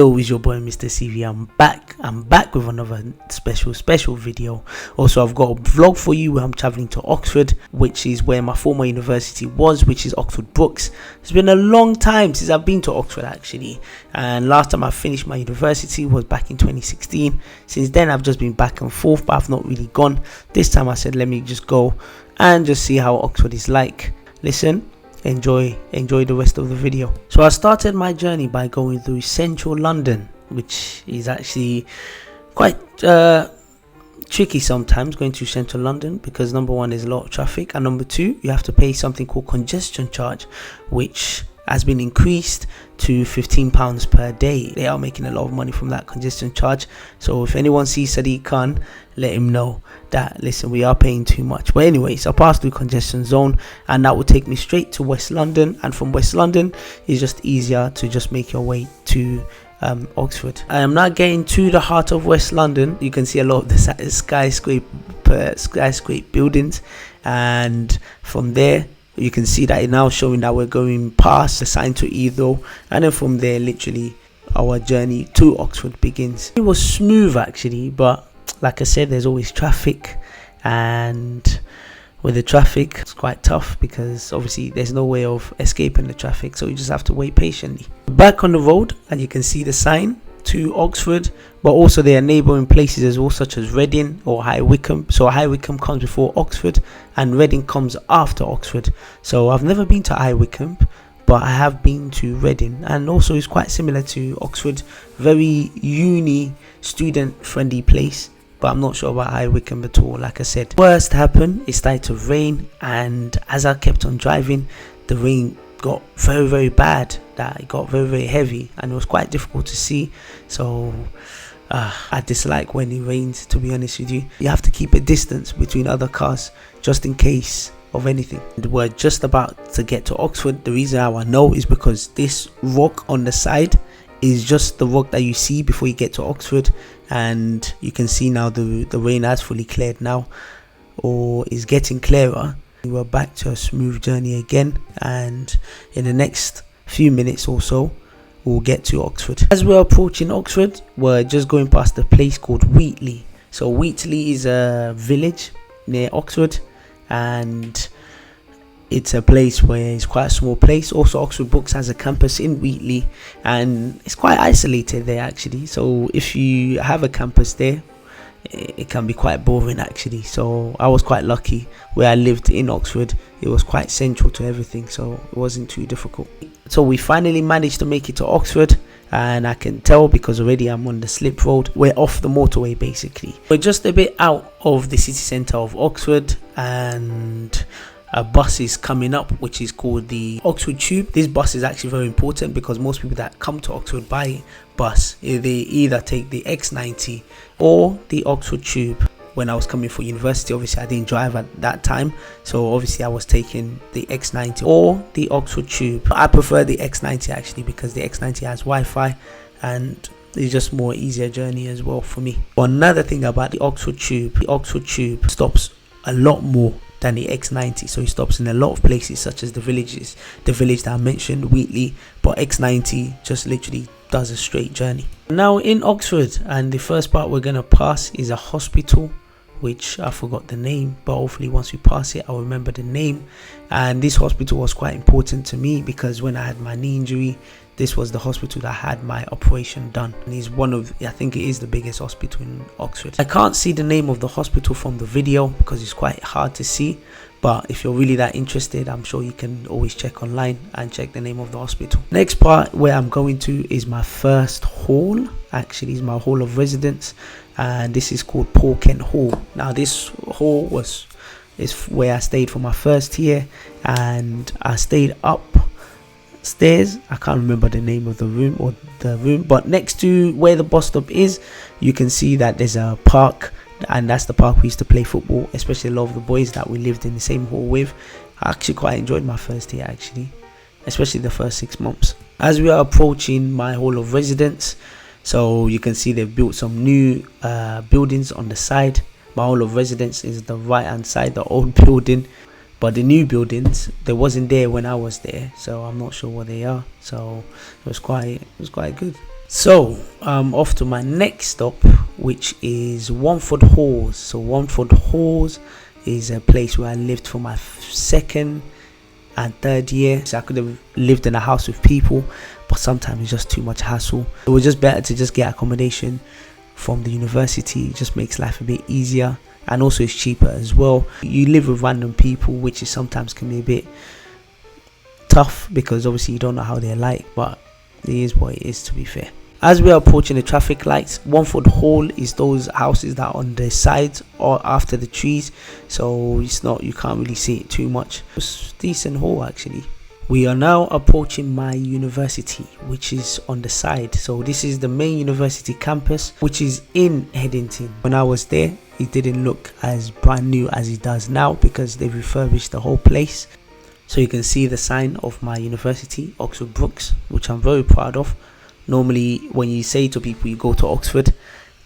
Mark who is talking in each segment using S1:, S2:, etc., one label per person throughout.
S1: Yo, it's your boy MrCV. I'm back with another special video. Also, I've got a vlog for you where I'm traveling to Oxford, which is where my former university was, which is Oxford Brookes. It's been a long time since I've been to Oxford actually, and last time I finished my university was back in 2016. Since then I've just been back and forth, but I've not really gone. This time I said let me just go and just see how Oxford is like. Listen, enjoy the rest of the video. So I started my journey by going through central London, which is actually quite tricky sometimes going to central London, because number one, there's a lot of traffic, and number two, you have to pay something called congestion charge, which has been increased to £15 per day. They are making a lot of money from that congestion charge. So if anyone sees Sadiq Khan, let him know that, listen, we are paying too much. But anyways, I passed through congestion zone, and that will take me straight to West London, and from West London it's just easier to just make your way to Oxford. I am not getting to the heart of West London. You can see a lot of the skyscraper buildings, and from there you can see that it's now showing that we're going past the sign to Heathrow, and then from there literally our journey to Oxford begins. It was smooth actually, but like I said, there's always traffic, and with the traffic it's quite tough because obviously there's no way of escaping the traffic, so you just have to wait patiently. Back on the road, and you can see the sign to Oxford, but also there are neighbouring places as well, such as Reading or High Wycombe. So High Wycombe comes before Oxford and Reading comes after Oxford. So I've never been to High Wycombe, but I have been to Reading, and also it's quite similar to Oxford, very uni student friendly place. But I'm not sure about High Wycombe at all. Like I said, worst happened, it started to rain, and as I kept on driving, the rain got very bad, that it got very heavy, and it was quite difficult to see. So I dislike when it rains, to be honest with you. You have to keep a distance between other cars just in case of anything. We're just about to get to Oxford. The reason how I know is because this rock on the side is just the rock that you see before you get to Oxford, and you can see now the rain has fully cleared now, or is getting clearer. We're back to a smooth journey again, and in the next few minutes or so we'll get to Oxford. As we're approaching Oxford, we're just going past a place called Wheatley. So Wheatley is a village near Oxford, and it's a place where it's quite a small place. Also, Oxford Brookes has a campus in Wheatley, and it's quite isolated there actually. So if you have a campus there, it can be quite boring actually. So I was quite lucky where I lived in Oxford. It was quite central to everything, so it wasn't too difficult. So we finally managed to make it to Oxford, and I can tell because already I'm on the slip road. We're off the motorway basically. We're just a bit out of the city centre of Oxford, and a bus is coming up which is called the Oxford Tube. This bus is actually very important because most people that come to Oxford by bus, they either take the X90 or the Oxford Tube. When I was coming for university, obviously I didn't drive at that time, so obviously I was taking the X90 or the Oxford Tube. I prefer the X90 actually because the X90 has Wi-Fi, and it's just more easier journey as well for me. Another thing about the Oxford Tube stops a lot more than the X90, so it stops in a lot of places such as the village that I mentioned, Wheatley, but X90 just literally does a straight journey. Now in Oxford, and the first part we're gonna pass is a hospital, which I forgot the name, but hopefully once we pass it I'll remember the name. And this hospital was quite important to me because when I had my knee injury, this was the hospital that had my operation done, and it's one of, I think it is the biggest hospital in Oxford. I can't see the name of the hospital from the video because it's quite hard to see, but if you're really that interested, I'm sure you can always check online and check the name of the hospital. Next part where I'm going to is my first hall, actually is my hall of residence, and this is called Paul Kent Hall. Now this hall is where I stayed for my first year, and I stayed upstairs. I can't remember the name of the room, but next to where the bus stop is, you can see that there's a park, and that's the park we used to play football, especially a lot of the boys that we lived in the same hall with. I actually quite enjoyed my first year actually, especially the first 6 months. As we are approaching my hall of residence, so you can see they've built some new buildings on the side. My hall of residence is the right hand side, the old building, but the new buildings, they wasn't there when I was there, so I'm not sure what they are. So it was quite good. So off to my next stop, which is Wamford Halls. So Wamford Halls is a place where I lived for my second and third year. So I could have lived in a house with people, but sometimes it's just too much hassle. It was just better to just get accommodation from the university. It just makes life a bit easier, and also it's cheaper as well. You live with random people, which is sometimes can be a bit tough because obviously you don't know how they're like, but it is what it is, to be fair. As we are approaching the traffic lights, Wamford Hall is those houses that are on the sides or after the trees, so it's not, you can't really see it too much. It's a decent hall actually. We are now approaching my university, which is on the side. So this is the main university campus, which is in Headington. When I was there, it didn't look as brand new as it does now because they refurbished the whole place. So you can see the sign of my university, Oxford Brookes, which I'm very proud of. Normally, when you say to people you go to Oxford,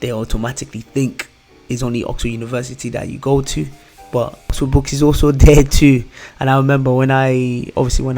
S1: they automatically think it's only Oxford University that you go to, but Oxford Brookes is also there too. And I remember when I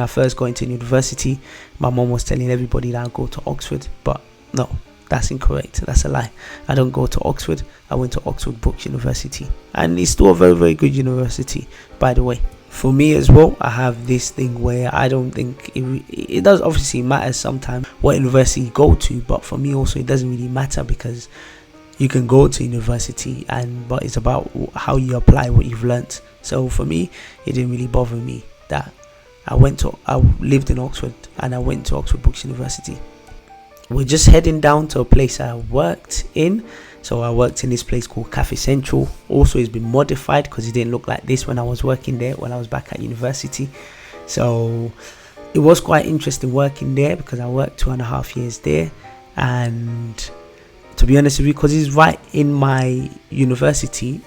S1: first got into university, my mom was telling everybody that I go to Oxford, but no, that's incorrect. That's a lie. I don't go to Oxford. I went to Oxford Brookes University, and it's still a very, very good university, by the way. For me as well, I have this thing where I don't think it does obviously matter sometimes what university you go to, but for me also it doesn't really matter because you can go to university but it's about how you apply what you've learnt. So for me, it didn't really bother me that I lived in Oxford and I went to Oxford Brookes University. We're just heading down to a place I worked in. So I worked in this place called Cafe Central. Also, it's been modified because it didn't look like this when I was working there, when I was back at university. So it was quite interesting working there because I worked 2.5 years there. And to be honest with you, because it's right in my university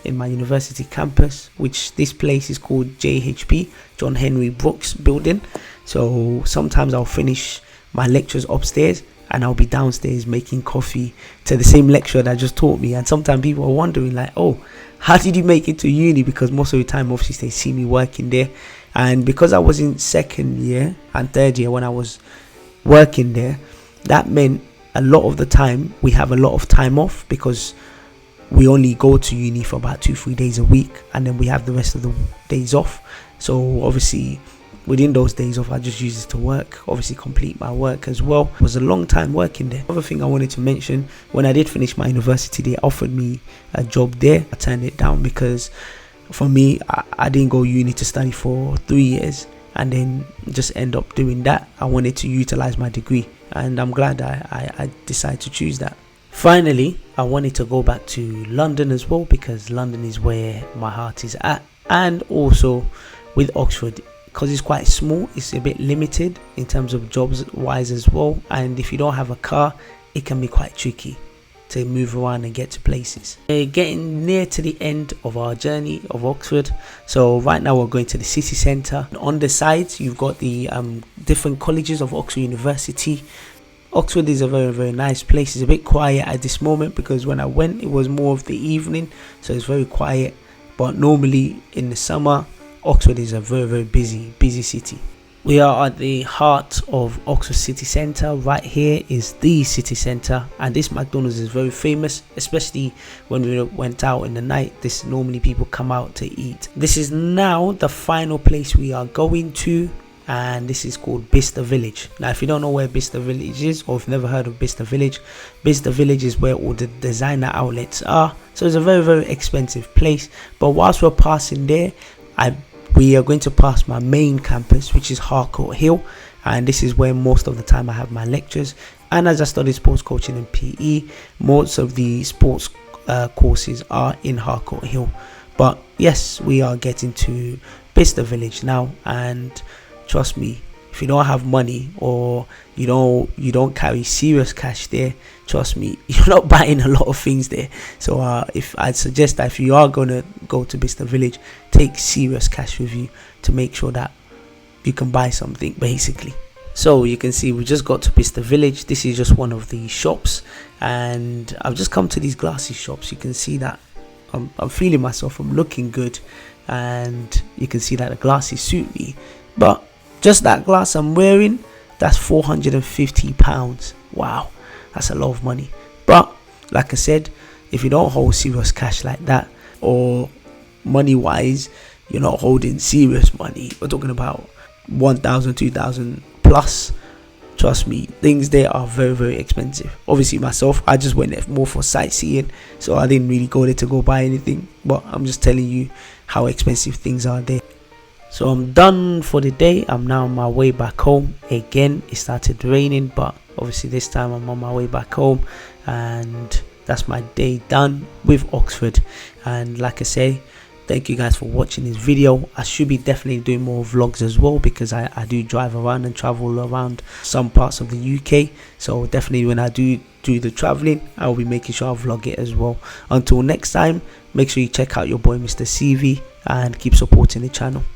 S1: campus, which this place is called JHB, John Henry Brooks Building. So sometimes I'll finish my lectures upstairs and I'll be downstairs making coffee to the same lecturer that just taught me. And sometimes people are wondering like, oh, how did you make it to uni? Because most of the time obviously they see me working there. And because I was in second year and third year when I was working there, that meant a lot of the time we have a lot of time off because we only go to uni for about 2-3 days a week, and then we have the rest of the days off. So obviously within those days off, I just use it to work, obviously complete my work as well. It was a long time working there. Another thing I wanted to mention, when I did finish my university, they offered me a job there. I turned it down because for me, I didn't go uni to study for 3 years and then just end up doing that. I wanted to utilize my degree, and I'm glad I decided to choose that. Finally, I wanted to go back to London as well because London is where my heart is at, and also with Oxford, because it's quite small, it's a bit limited in terms of jobs wise as well, and if you don't have a car, it can be quite tricky to move around and get to places. We're getting near to the end of our journey of Oxford, so right now we're going to the city centre. On the sides you've got the different colleges of Oxford University. Oxford is a very, very nice place. It's a bit quiet at this moment because when I went it was more of the evening, so it's very quiet, but normally in the summer Oxford is a very, very busy city. We are at the heart of Oxford city centre. Right here is the city centre, and this McDonald's is very famous, especially when we went out in the night. This normally people come out to eat. This is now the final place we are going to, and this is called Bicester Village. Now if you don't know where Bicester Village is, or if you've never heard of Bicester Village is where all the designer outlets are. So it's a very, very expensive place, but whilst we're passing there, we are going to pass my main campus, which is Harcourt Hill, and this is where most of the time I have my lectures. And as I study sports coaching and PE, most of the sports courses are in Harcourt Hill. But yes, we are getting to Bicester Village now, and trust me, if you don't have money or you don't carry serious cash there, trust me, you're not buying a lot of things there. So if I'd suggest that if you are going to go to Bicester Village, take serious cash with you to make sure that you can buy something basically. So you can see we just got to Bicester Village. This is just one of the shops, and I've just come to these glasses shops. You can see that I'm feeling myself, I'm looking good, and you can see that the glasses suit me, but just that glass I'm wearing, that's £450. Wow, That's a lot of money. But like I said, if you don't hold serious cash like that, or money wise, you're not holding serious money, we're talking about 1,000, 2,000 plus, trust me, things there are very, very expensive. Obviously myself, I just went there more for sightseeing, so I didn't really go there to go buy anything, but I'm just telling you how expensive things are there. So I'm done for the day. I'm now on my way back home. Again, it started raining, but obviously this time I'm on my way back home, and that's my day done with Oxford. And like I say, thank you guys for watching this video. I should be definitely doing more vlogs as well, because I do drive around and travel around some parts of the UK. So definitely when I do the traveling, I will be making sure I vlog it as well. Until next time, make sure you check out your boy MrCV and keep supporting the channel.